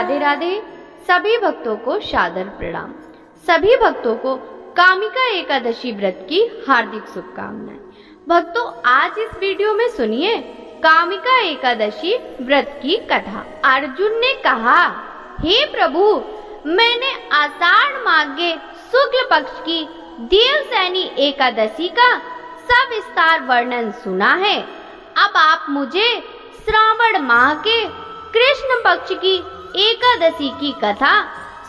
राधे राधे। सभी भक्तों को सादर प्रणाम। सभी भक्तों को कामिका एकादशी व्रत की हार्दिक शुभकामनाएं। भक्तों, आज इस वीडियो में सुनिए कामिका एकादशी व्रत की कथा। अर्जुन ने कहा, हे प्रभु, मैंने आषाढ़ माघ शुक्ल पक्ष की देवसैनी एकादशी का सविस्तार वर्णन सुना है। अब आप मुझे श्रावण माह के कृष्ण पक्ष की एकादशी की कथा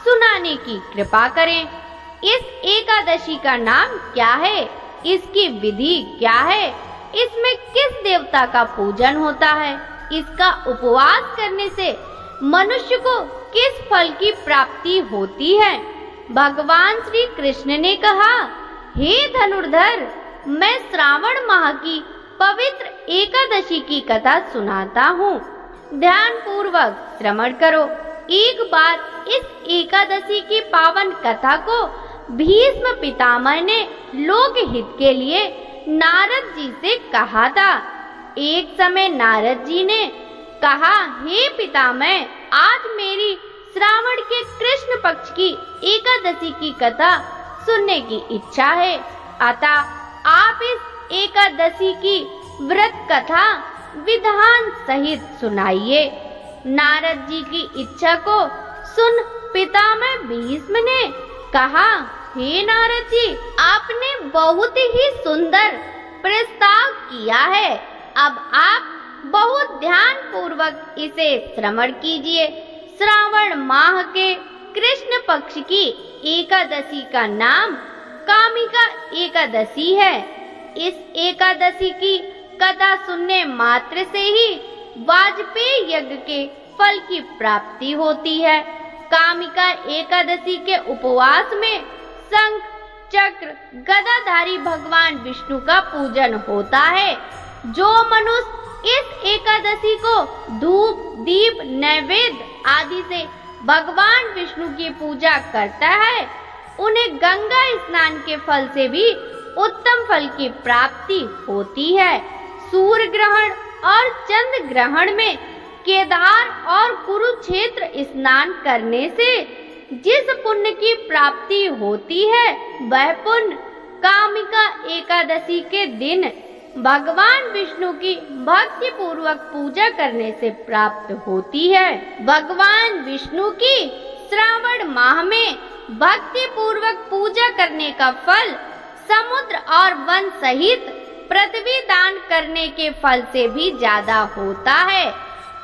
सुनाने की कृपा करें। इस एकादशी का नाम क्या है? इसकी विधि क्या है? इसमें किस देवता का पूजन होता है? इसका उपवास करने से मनुष्य को किस फल की प्राप्ति होती है? भगवान श्री कृष्ण ने कहा, हे धनुर्धर, मैं श्रावण माह की पवित्र एकादशी की कथा सुनाता हूँ। ध्यान पूर्वक श्रवण करो। एक बार इस एकादशी की पावन कथा को भीष्म पितामह ने लोक हित के लिए नारद जी से कहा था। एक समय नारद जी ने कहा, हे पितामह, आज मेरी श्रावण के कृष्ण पक्ष की एकादशी की कथा सुनने की इच्छा है, अतः आप इस एकादशी की व्रत कथा विधान सहित सुनाइए। नारद जी की इच्छा को सुन पितामह भीष्म ने कहा, हे नारद जी, आपने बहुत ही सुंदर प्रस्ताव किया है। अब आप बहुत ध्यान पूर्वक इसे श्रवण कीजिए। श्रावण माह के कृष्ण पक्ष की एकादशी का नाम कामिका एकादशी है। इस एकादशी की कथा सुनने मात्र से ही वाजपेय यज्ञ के फल की प्राप्ति होती है। कामिका एकादशी के उपवास में शंख, चक्र, गदाधारी भगवान विष्णु का पूजन होता है। जो मनुष्य इस एकादशी को धूप, दीप, नैवेद्य आदि से भगवान विष्णु की पूजा करता है, उन्हें गंगा स्नान के फल से भी उत्तम फल की प्राप्ति होती है। सूर्य ग्रहण और चंद्र ग्रहण में केदार और कुरुक्षेत्र स्नान करने से जिस पुण्य की प्राप्ति होती है, वह पुण्य कामिका एकादशी के दिन भगवान विष्णु की भक्ति पूर्वक पूजा करने से प्राप्त होती है। भगवान विष्णु की श्रावण माह में भक्ति पूर्वक पूजा करने का फल समुद्र और वन सहित पृथ्वी दान करने के फल से भी ज्यादा होता है।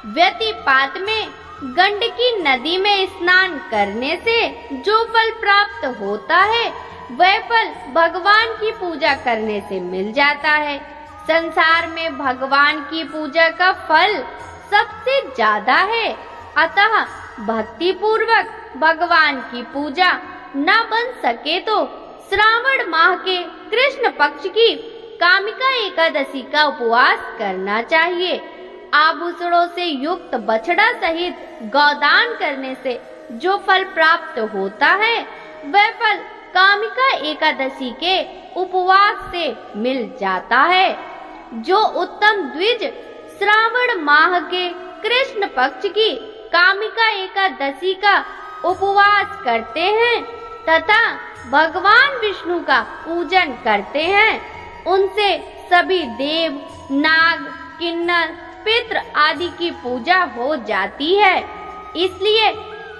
व्यतिपात में गंडकी नदी में स्नान करने से जो फल प्राप्त होता है, वह फल भगवान की पूजा करने से मिल जाता है। संसार में भगवान की पूजा का फल सबसे ज्यादा है, अतः भक्ति पूर्वक भगवान की पूजा न बन सके तो श्रावण माह के कृष्ण पक्ष की कामिका एकादशी का उपवास करना चाहिए। आभूषणों से युक्त बछड़ा सहित गौदान करने से जो फल प्राप्त होता है, वह फल कामिका एकादशी के उपवास से मिल जाता है। जो उत्तम द्विज श्रावण माह के कृष्ण पक्ष की कामिका एकादशी का उपवास करते हैं तथा भगवान विष्णु का पूजन करते हैं, उनसे सभी देव, नाग, किन्नर, पितृ आदि की पूजा हो जाती है। इसलिए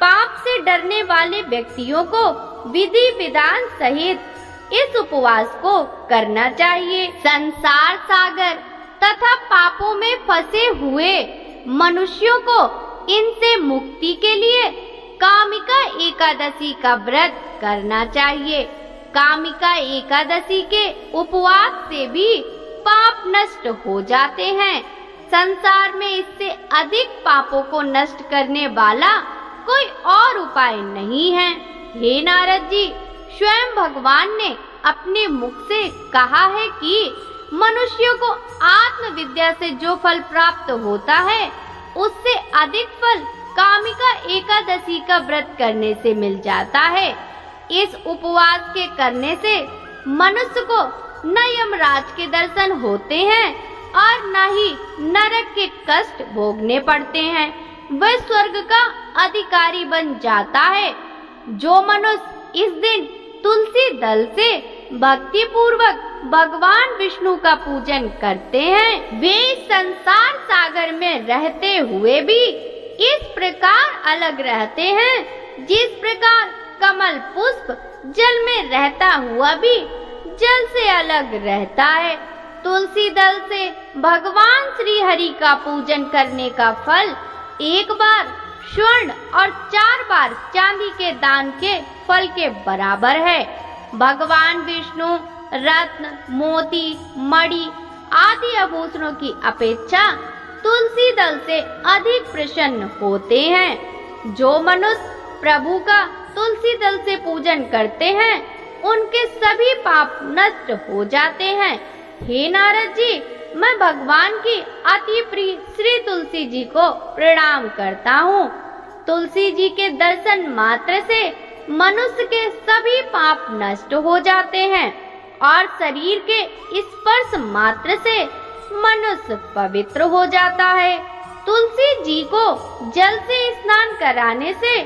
पाप से डरने वाले व्यक्तियों को विधि विधान सहित इस उपवास को करना चाहिए। संसार सागर तथा पापों में फंसे हुए मनुष्यों को इनसे मुक्ति के लिए कामिका एकादशी का व्रत करना चाहिए। कामिका एकादशी के उपवास से भी पाप नष्ट हो जाते हैं। संसार में इससे अधिक पापों को नष्ट करने वाला कोई और उपाय नहीं है। हे नारद जी, स्वयं भगवान ने अपने मुख से कहा है कि मनुष्यों को आत्मविद्या से जो फल प्राप्त होता है, उससे अधिक फल कामिका एकादशी का व्रत करने से मिल जाता है। इस उपवास के करने से मनुष्य को न यमराज के दर्शन होते हैं और न ही नरक के कष्ट भोगने पड़ते हैं। वह स्वर्ग का अधिकारी बन जाता है। जो मनुष्य इस दिन तुलसी दल से भक्ति पूर्वक भगवान विष्णु का पूजन करते हैं, वे इस संसार सागर में रहते हुए भी इस प्रकार अलग रहते हैं जिस प्रकार कमल पुष्प जल में रहता हुआ भी जल से अलग रहता है। तुलसी दल से भगवान श्री हरि का पूजन करने का फल 1 बार स्वर्ण और 4 बार चांदी के दान के फल के बराबर है। भगवान विष्णु रत्न, मोती, मणि आदि आभूषणों की अपेक्षा तुलसी दल से अधिक प्रसन्न होते हैं। जो मनुष्य प्रभु का तुलसी दल से पूजन करते हैं, उनके सभी पाप नष्ट हो जाते हैं। हे नारद जी, मैं भगवान की अति प्रिय श्री तुलसी जी को प्रणाम करता हूँ। तुलसी जी के दर्शन मात्र से मनुष्य के सभी पाप नष्ट हो जाते हैं और शरीर के स्पर्श मात्र से मनुष्य पवित्र हो जाता है। तुलसी जी को जल से स्नान कराने से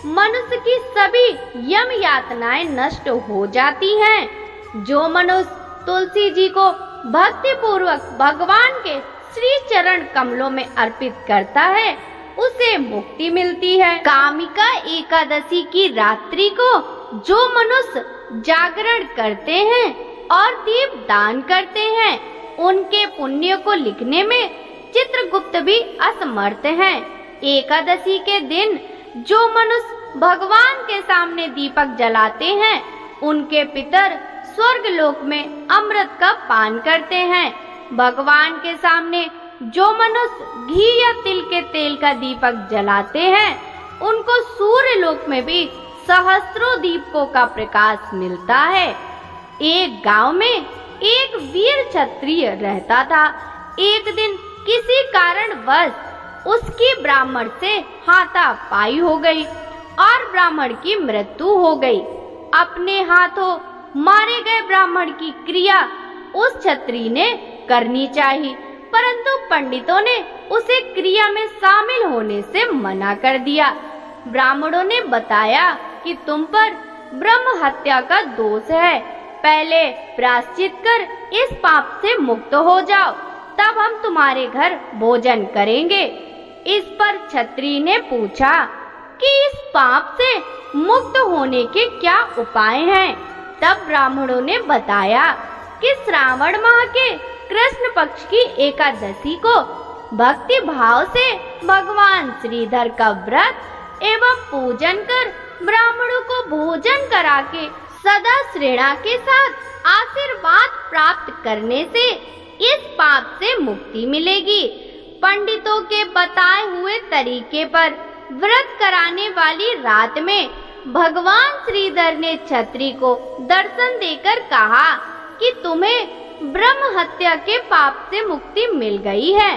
मनुष्य की सभी यम यातनाएं नष्ट हो जाती हैं। जो मनुष्य तुलसी जी को भक्ति पूर्वक भगवान के श्री चरण कमलों में अर्पित करता है, उसे मुक्ति मिलती है। कामिका एकादशी की रात्रि को जो मनुष्य जागरण करते हैं और दीप दान करते हैं, उनके पुण्य को लिखने में चित्रगुप्त भी असमर्थ हैं। एकादशी के दिन जो मनुष्य भगवान के सामने दीपक जलाते हैं, उनके पितर स्वर्ग लोक में अमृत का पान करते हैं। भगवान के सामने जो मनुष्य घी या तिल के तेल का दीपक जलाते हैं, उनको सूर्य लोक में भी सहस्त्रों दीपकों का प्रकाश मिलता है। एक गांव में एक वीर क्षत्रिय रहता था। एक दिन किसी कारणवश उसकी ब्राह्मण से हाथापाई हो गई और ब्राह्मण की मृत्यु हो गई। अपने हाथों मारे गए ब्राह्मण की क्रिया उस क्षत्रिय ने करनी चाहिए, परंतु पंडितों ने उसे क्रिया में शामिल होने से मना कर दिया। ब्राह्मणों ने बताया कि तुम पर ब्रह्म हत्या का दोष है, पहले प्रायश्चित कर इस पाप से मुक्त हो जाओ, तब हम तुम्हारे घर भोजन करेंगे। इस पर क्षत्रिय ने पूछा कि इस पाप से मुक्त होने के क्या उपाय हैं? तब ब्राह्मणों ने बताया कि श्रावण माह के कृष्ण पक्ष की एकादशी को भक्ति भाव से भगवान श्रीधर का व्रत एवं पूजन कर ब्राह्मणों को भोजन करा के सदा श्रेणा के साथ आशीर्वाद प्राप्त करने से इस पाप से मुक्ति मिलेगी। पंडितों के बताए हुए तरीके पर व्रत कराने वाली रात में भगवान श्रीधर ने क्षत्रिय को दर्शन देकर कहा कि तुम्हें ब्रह्म हत्या के पाप से मुक्ति मिल गई है।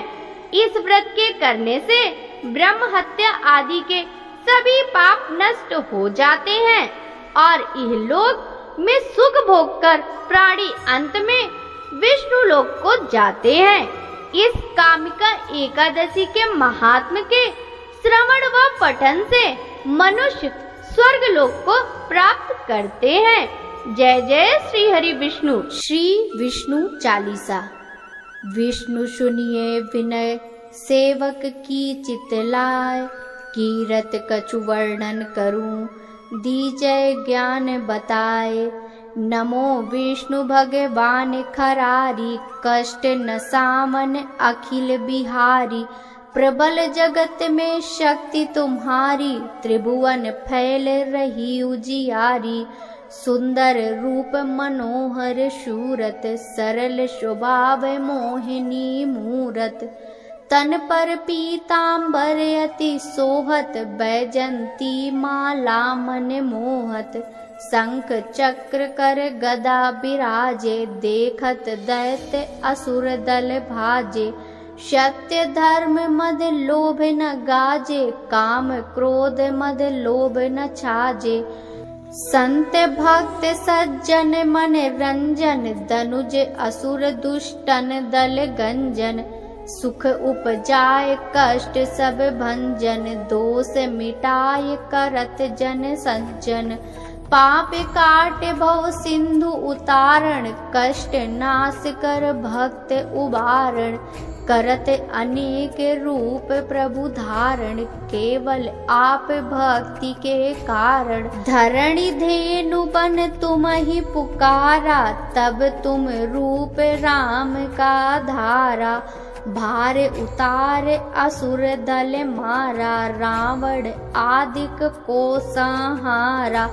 इस व्रत के करने से ब्रह्म हत्या आदि के सभी पाप नष्ट हो जाते हैं और इहलोक में सुख भोग कर प्राणी अंत में विष्णु लोक को जाते हैं। इस कामिका एकादशी के महात्म के श्रवण व पठन से मनुष्य स्वर्ग लोक को प्राप्त करते हैं। जय जय श्री हरि विष्णु। श्री विष्णु चालीसा। विष्णु सुनिए विनय सेवक की चितलाय, कीरत कछु वर्णन करूं दीजय ज्ञान बताए। नमो विष्णु भगवान खरारी, कष्ट न सामन अखिल बिहारी। प्रबल जगत में शक्ति तुम्हारी, त्रिभुवन फैल रही उजियारी। सुंदर रूप मनोहर शूरत, सरल स्वभाव मोहिनी मूरत। तन पर पीतांबर अति सोहत, बैजंती माला मन मोहत। शंख चक्र कर गदा बिराजे, देखत दैत्य असुर दल भाजे। सत्य धर्म मद लोभ न गाजे, काम क्रोध मद लोभ न छाजे। संत भक्त सज्जन मन रंजन, दनुज असुर दुष्टन दल गंजन। सुख उपजाय कष्ट सब भंजन, दोष मिटाय करत जन सज्जन। पाप काट भव सिंधु उतारण, कष्ट नाश कर भक्त उबारण। करत अनेक रूप प्रभु धारण, केवल आप भक्ति के कारण। धरणी धेनु बन तुम ही पुकारा, तब तुम रूप राम का धारा। भार उतार असुर दल मारा, रावण आदिक को संहारा।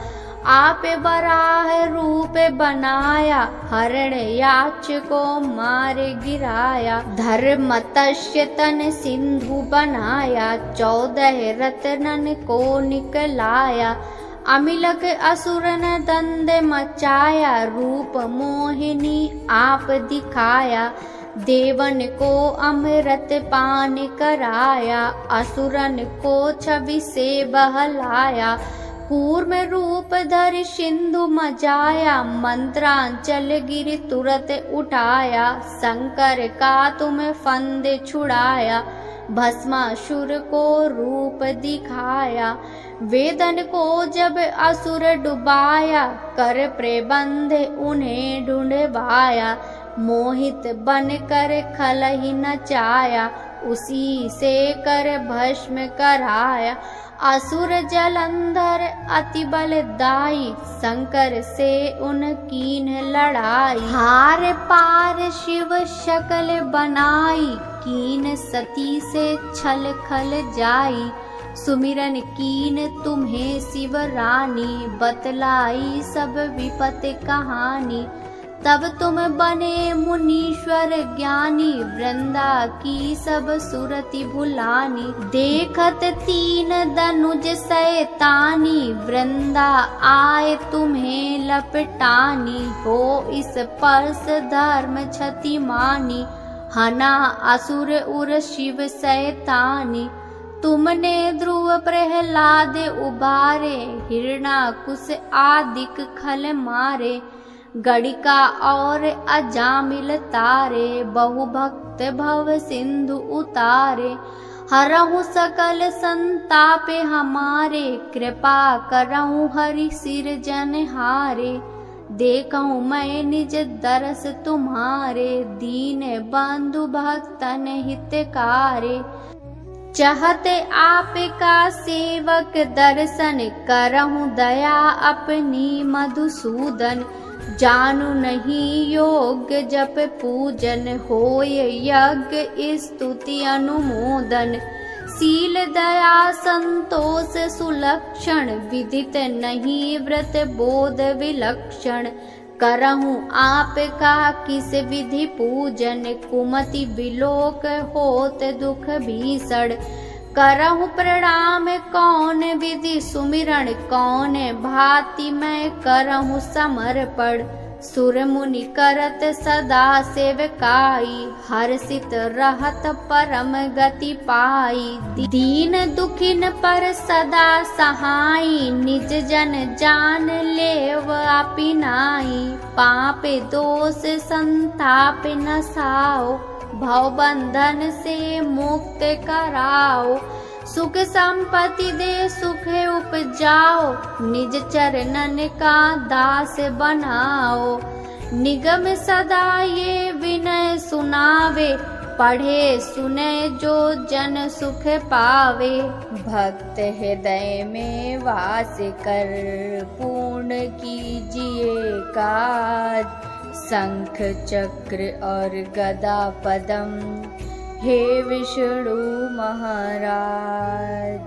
आप बराह रूप बनाया, हरण याच को मार गिराया। धर्मतस्य तन सिंधु बनाया, 14 रत्नन को निकलाया। अमिलक असुरन दंड मचाया, रूप मोहिनी आप दिखाया। देवन को अमृत पान कराया, असुरन को छवि से बहलाया। कूर्म रूप धर सिंधु मजाया, मंत्रांचल गिर तुरत उठाया। शंकर का तुम फंद छुड़ाया, भस्मासुर को रूप दिखाया। वेदन को जब असुर डुबाया, कर प्रबंध उन्हें ढूंढवाया। मोहित बन कर खल ही नचाया, उसी से कर भस्म कराया। असुर जलंधर अति बलदाई, शंकर से उनकीन लड़ाई। हार पार शिव शकल बनाई, कीन सती से छल खल जाई। सुमिरन कीन तुम्हें शिव रानी, बतलाई सब विपत कहानी। तब तुम बने मुनीश्वर ज्ञानी, वृंदा की सब सुरति भुलानी। देखत 3 दनुज शैतानी, वृंदा आए तुम्हें लपटानी। हो इस परस धर्म क्षति मानी, हना असुर उर शिव शैतानी। तुमने ध्रुव प्रहलाद उबारे, हिरणाकुश आदिक खल मारे। गणिका और अजामिल तारे, बहु भक्त भव सिंधु उतारे। हरहु सकल संताप हमारे, कृपा करहु हरि सिर जनहारे। देखहु मैं निज दरस तुम्हारे, दीन बंधु भक्तन हितकारे। चाहते आपका सेवक दर्शन, करहु दया अपनी मधुसूदन। जानू नहीं योग्य जप पूजन, होय यज्ञ स्तुति अनुमोदन। शील दया संतोष सुलक्षण, विदित नहीं व्रत बोध विलक्षण। करहूँ आपका किस विधि पूजन, कुमति विलोक होत दुख भीषण। करहु प्रणाम कौन विधि सुमिरन, कौन भांति मैं करहु समर्पण। सुर मुनि करत सदा सेवकाई, हर्षित रहत परम गति पाई। दीन दुखिन पर सदा सहाई, निज जन जान लेव अपिनाई। पाप दोष संताप नसाओ, भव बंधन से मुक्त कराओ। सुख संपत्ति दे सुख उपजाओ, निज चरणन का दास बनाओ। निगम सदा ये विनय सुनावे, पढ़े सुने जो जन सुख पावे। भक्त हृदय में वास कर, पूर्ण कीजिए काज। शंख चक्र और गदा पदम, हे विष्णु महाराज।